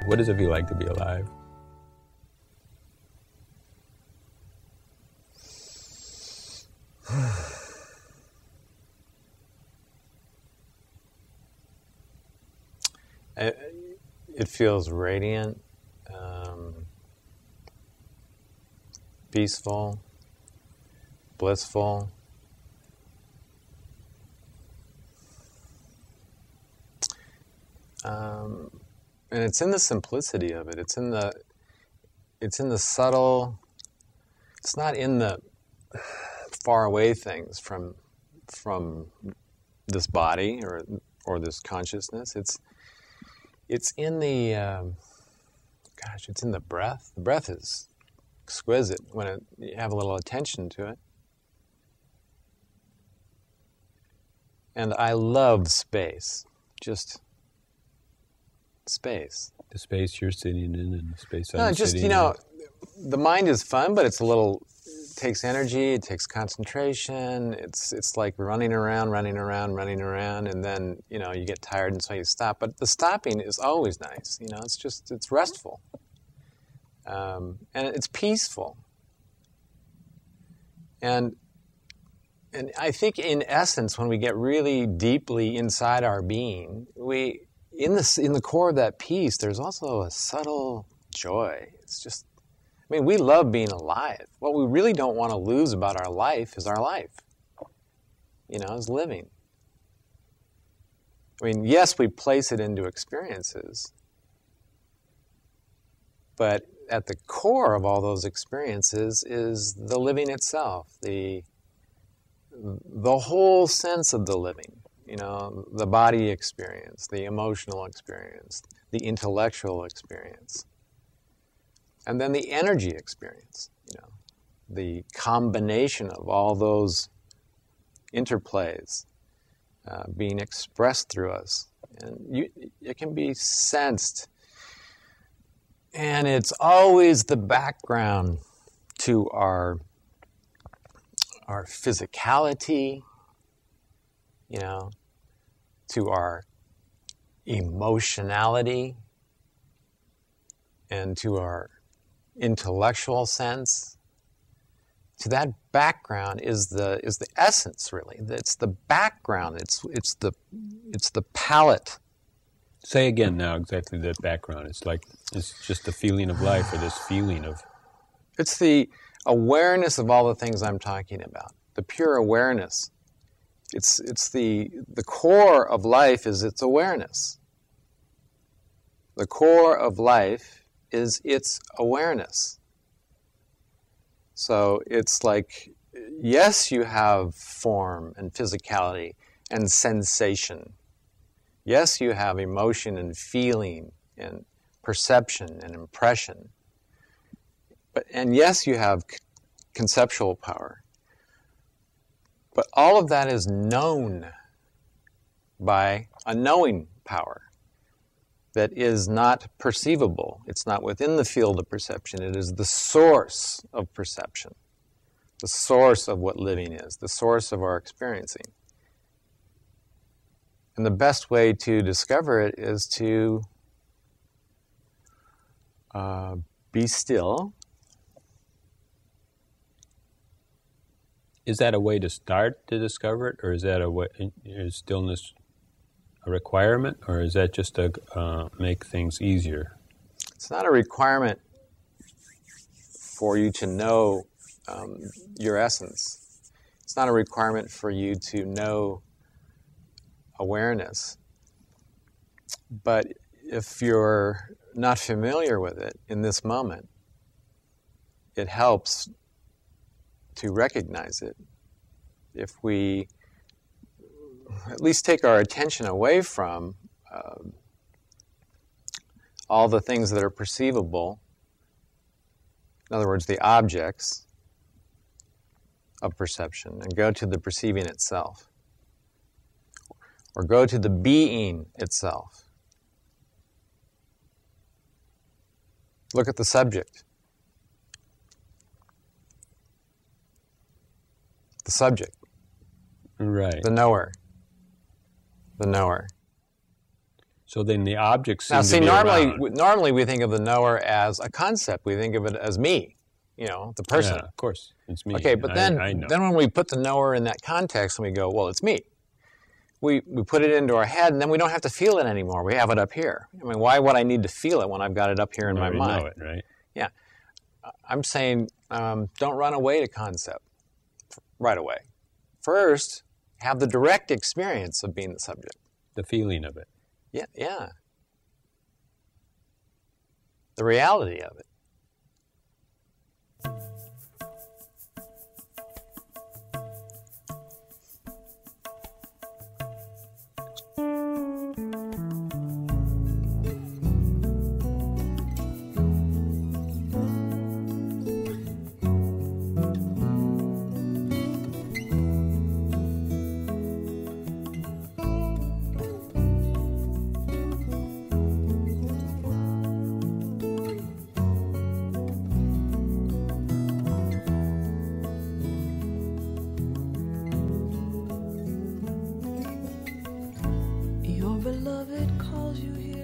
What does it feel like to be alive? It feels radiant, peaceful, blissful. And it's in the simplicity of it. It's in the subtle. It's not in the far away things from this body or this consciousness. It's in the it's in the breath. The breath is exquisite when you have a little attention to it. And I love space. Just space. The space you're sitting in and the space I'm sitting in. The mind is fun, but it takes energy, it takes concentration. It's like running around, and then, you get tired and so you stop. But the stopping is always nice, it's restful. And it's peaceful. And I think in essence, when we get really deeply inside our being, in the core of that peace, there's also a subtle joy. It's just, we love being alive. What we really don't want to lose about our life is our life. Is living. Yes, we place it into experiences, but at the core of all those experiences is the living itself, the whole sense of the living. The body experience, the emotional experience, the intellectual experience, and then the energy experience, the combination of all those interplays being expressed through us. And it can be sensed. And it's always the background to our physicality, to our emotionality, and to our intellectual sense. To that background is the essence, really. It's the background. It's the palette. Say again now exactly that background. It's just the feeling of life, or this feeling of. It's the awareness of all the things I'm talking about. The pure awareness. It's the core of life is its awareness. The core of life is its awareness. So it's like, yes, you have form and physicality and sensation. Yes, you have emotion and feeling and perception and impression. And yes, you have conceptual power. But all of that is known by a knowing power that is not perceivable. It's not within the field of perception. It is the source of perception, the source of what living is, the source of our experiencing. And the best way to discover it is to be still. Is that a way to start to discover it, or is that is stillness a requirement, or is that just to make things easier? It's not a requirement for you to know your essence. It's not a requirement for you to know awareness. But if you're not familiar with it in this moment, it helps to recognize it. If we at least take our attention away from all the things that are perceivable, in other words, the objects of perception, and go to the perceiving itself, or go to the being itself. Look at the subject. The subject. Right. The knower. The knower. So then the objects seem Now, to see, be around. normally we think of the knower as a concept. We think of it as me, the person. Yeah, of course, it's me. Okay, but I know. then when we put the knower in that context and we go, well, it's me. We put it into our head, and then we don't have to feel it anymore. We have it up here. I mean, why would I need to feel it when I've got it up here in my mind? Know it, right? Yeah. I'm saying don't run away to concept right away. First, have the direct experience of being the subject. The feeling of it. Yeah. The reality of it. Your beloved calls you here.